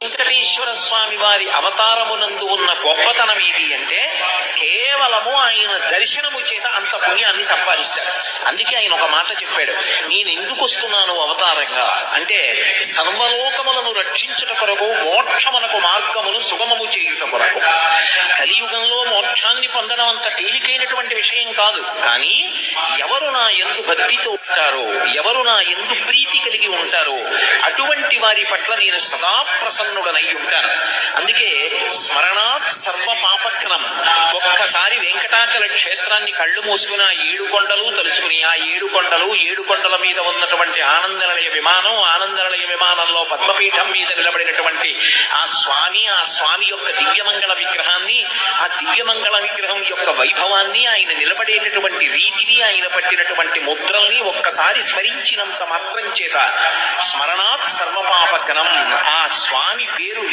వెంకటేశ్వర స్వామి వారి అవతారమునందు ఉన్న గొప్పతనం ఏది అంటే కేవలము ఆయన దర్శనము చేత అంత పుణ్యాన్ని సంపాదిస్తాడు. అందుకే ఆయన ఒక మాట చెప్పాడు, నేను ఎందుకు వస్తున్నాను అవతారంగా అంటే సర్వలోకములను రక్షించుట కొరకు, మోక్షమునకు మార్గమును సుగమము చేయుట కొరకు. కలియుగంలో మోక్షాన్ని పొందడం అంత తేలికైనటువంటి విషయం కాదు. కానీ ఎవరు నా యందు భక్తితో ఉంటారో, ఎవరు నా యందు ప్రీతి కలిగి ఉంటారో అటువంటి వారి పట్ల నేను సదా ప్రసన్నుడనై ఉంటాను. అందుకే స్మరణాత్ సర్వ పాపఘ్నం. ఒక్కసారి వెంకటాచల క్షేత్రాన్ని కళ్ళు మూసుకుని ఆ 7 కొండలు తలుచుకుని, ఆ 7 కొండలు, 7 కొండల మీద ఉన్నటువంటి ఆనందనిలయ విమానం, ఆనందనిలయ విమానంలో పద్మపీఠం మీద నిలబడినటువంటి ఆ స్వామి యొక్క దివ్యమంగళ విగ్రహాన్ని, ఆ దివ్యమంగళ విగ్రహం యొక్క వైభవాన్ని, ఆయన నిలబడేటటువంటి రీతిని, ఆయన పట్టినటువంటి ముద్రల్ని ఒక్కసారి స్మరించినంత మాత్రం చేత స్మరణాత్ సర్వపాపఘ్నం, ఆ స్వామి పేరు